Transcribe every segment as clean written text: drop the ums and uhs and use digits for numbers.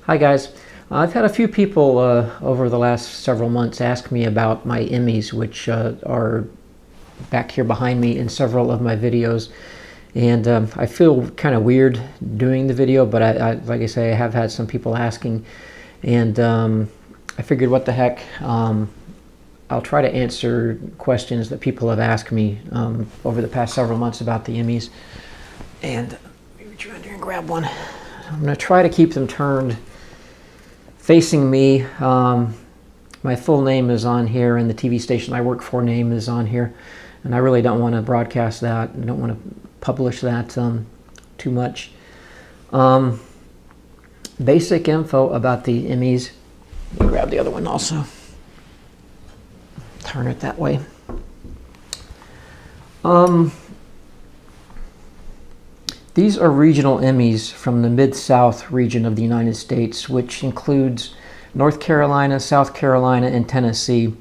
Hi guys. I've had a few people over the last several months ask me about my Emmys, which are back here behind me in several of my videos. And I feel kind of weird doing the video, but like I say, I have had some people asking. And I figured, what the heck, I'll try to answer questions that people have asked me over the past several months about the Emmys. And maybe try in here and grab one. I'm going to try to keep them turned facing me. My full name is on here, and the TV station I work for name is on here. And I really don't want to broadcast that. I don't want to publish that too much. Basic info about the Emmys. Let me grab the other one also. Turn it that way. These are regional Emmys from the Mid-South region of the United States, which includes North Carolina, South Carolina, and Tennessee.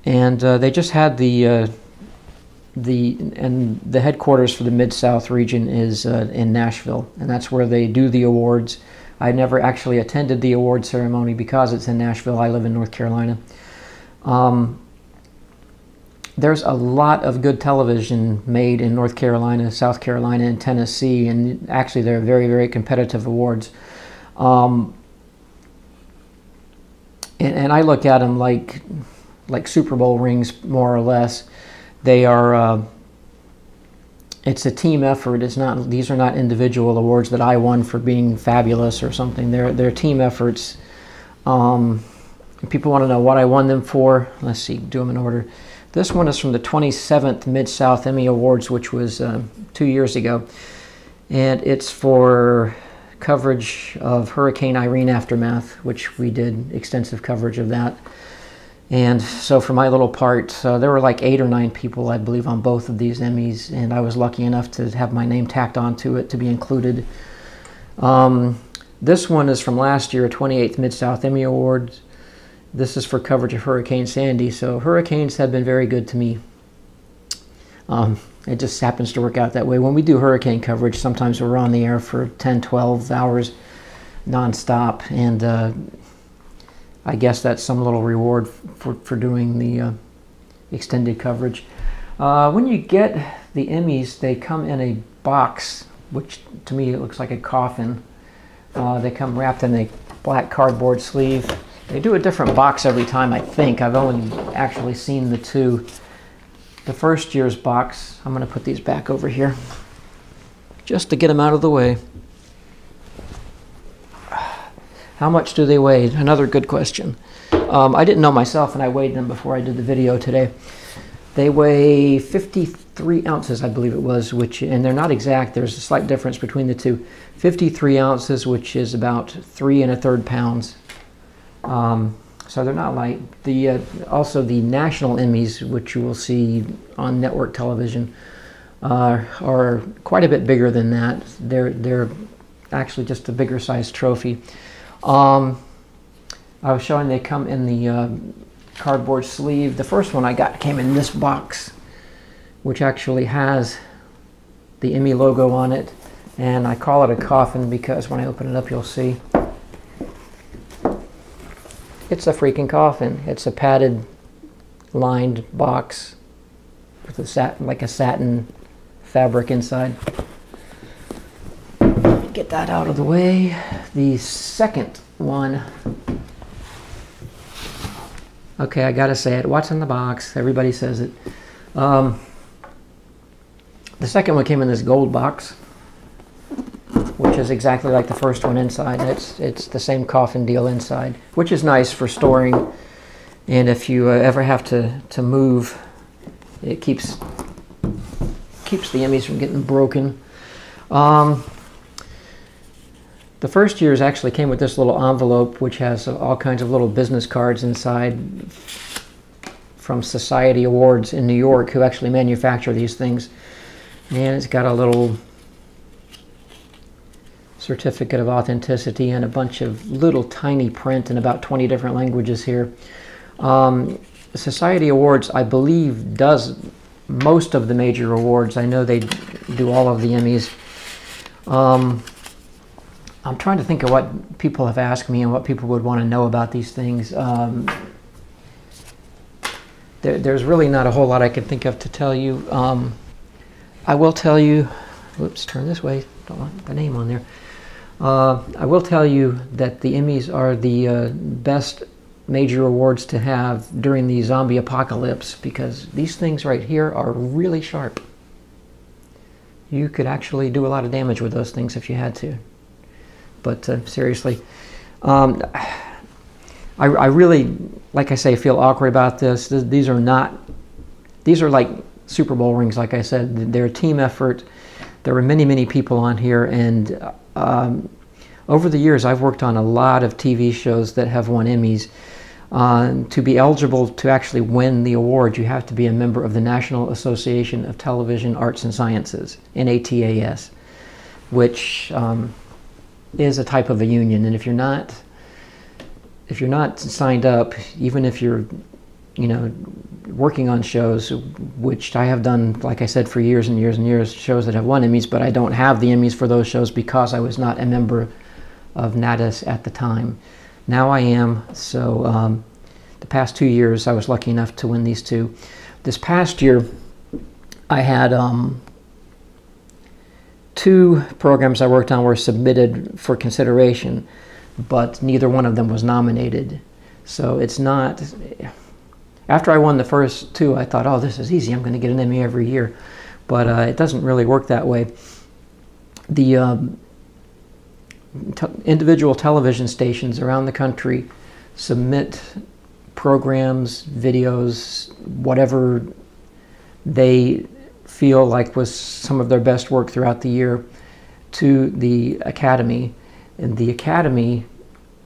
And they just had the headquarters for the Mid-South region is in Nashville, and that's where they do the awards. I never actually attended the award ceremony because it's in Nashville. I live in North Carolina. There's a lot of good television made in North Carolina, South Carolina, and Tennessee, and actually they're very, very competitive awards. And I look at them like Super Bowl rings, more or less. They are, it's a team effort. It's not, these are not individual awards that I won for being fabulous or something. They're team efforts. People want to know what I won them for. Let's see, do them in order. This one is from the 27th Mid-South Emmy Awards, which was 2 years ago. And it's for coverage of Hurricane Irene aftermath, which we did extensive coverage of that. And so for my little part, there were like 8 or 9 people, I believe, on both of these Emmys, and I was lucky enough to have my name tacked onto it to be included. This one is from last year, 28th Mid-South Emmy Awards. This is for coverage of Hurricane Sandy, so hurricanes have been very good to me. It just happens to work out that way. When we do hurricane coverage, sometimes we're on the air for 10, 12 hours nonstop, and I guess that's some little reward for doing the extended coverage. When you get the Emmys, they come in a box, which to me it looks like a coffin. They come wrapped in a black cardboard sleeve. They do a different box every time, I think. I've only actually seen the 2. The first year's box, I'm going to put these back over here just to get them out of the way. How much do they weigh? Another good question. I didn't know myself, and I weighed them before I did the video today. They weigh 53 ounces, I believe it was, and they're not exact. There's a slight difference between the two. 53 ounces, which is about 3 1/3 pounds. So they're not light. Also the national Emmys, which you will see on network television, are quite a bit bigger than that. They're actually just a bigger size trophy. I was showing they come in the cardboard sleeve. The first one I got came in this box, which actually has the Emmy logo on it, and I call it a coffin because when I open it up you'll see it's a freaking coffin. It's a padded, lined box with like a satin fabric inside. Get that out of the way. The second one. Okay, I gotta say it. What's in the box? Everybody says it. The second one came in this gold box, which is exactly like the first one inside. It's the same coffin deal inside, which is nice for storing. And if you ever have to move, it keeps the Emmys from getting broken. The first year's actually came with this little envelope, which has all kinds of little business cards inside from Society Awards in New York, who actually manufacture these things. And it's got a little certificate of authenticity and a bunch of little tiny print in about 20 different languages here. Society Awards, I believe, does most of the major awards. I know they do all of the Emmys. I'm trying to think of what people have asked me and what people would want to know about these things. There's really not a whole lot I can think of to tell you. I will tell you, whoops, turn this way, don't want the name on there. I will tell you that the Emmys are the best major awards to have during the zombie apocalypse, because these things right here are really sharp. You could actually do a lot of damage with those things if you had to. But seriously, I really, like I say, feel awkward about this. These are like Super Bowl rings, like I said. They're a team effort. There were many, many people on here, and over the years I've worked on a lot of TV shows that have won Emmys. To be eligible to actually win the award, you have to be a member of the National Association of Television Arts and Sciences, NATAS, which is a type of a union. And if you're not signed up, even if you're, you know, working on shows, which I have done, like I said, for years and years and years, shows that have won Emmys, but I don't have the Emmys for those shows because I was not a member of NATAS at the time. Now I am. So the past 2 years I was lucky enough to win these two. This past year I had 2 programs I worked on were submitted for consideration, but neither one of them was nominated. So it's not, after I won the first 2, I thought, oh, this is easy, I'm going to get an Emmy every year. But it doesn't really work that way. The individual television stations around the country submit programs, videos, whatever they feel like was some of their best work throughout the year, to the Academy. And the Academy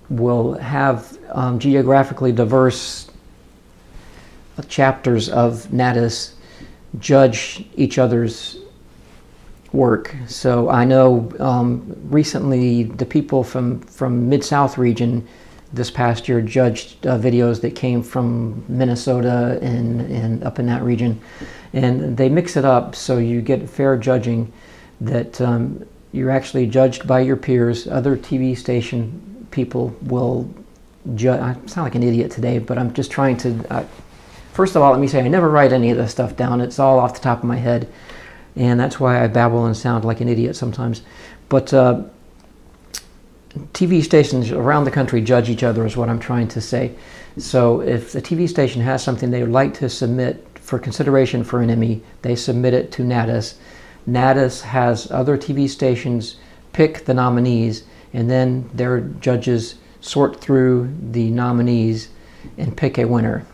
will have geographically diverse chapters of NATAS judge each other's work. So I know recently the people from Mid-South region this past year judged videos that came from Minnesota and up in that region, and they mix it up so you get fair judging, that you're actually judged by your peers. Other TV station people will judge. I sound like an idiot today, but I'm just trying to first of all, let me say I never write any of this stuff down. It's all off the top of my head, and that's why I babble and sound like an idiot sometimes. But TV stations around the country judge each other, is what I'm trying to say. So if the TV station has something they would like to submit for consideration for an Emmy, they submit it to NATAS. NATAS has other TV stations pick the nominees, and then their judges sort through the nominees and pick a winner.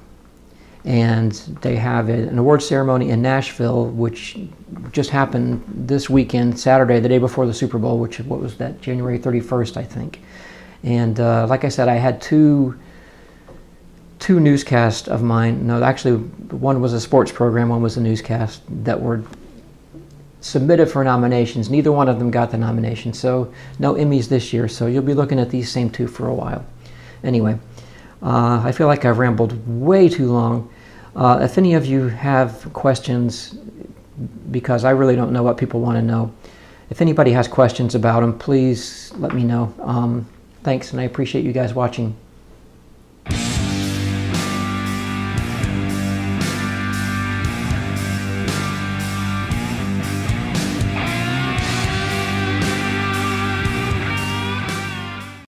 And they have an award ceremony in Nashville, which just happened this weekend, Saturday, the day before the Super Bowl, which, what was that, January 31st, I think. And like I said, I had two newscasts of mine. No, actually, one was a sports program, one was a newscast, that were submitted for nominations. Neither one of them got the nomination, so no Emmys this year. So you'll be looking at these same 2 for a while. Anyway. I feel like I've rambled way too long. If any of you have questions, because I really don't know what people want to know, if anybody has questions about them, please let me know. Thanks, and I appreciate you guys watching.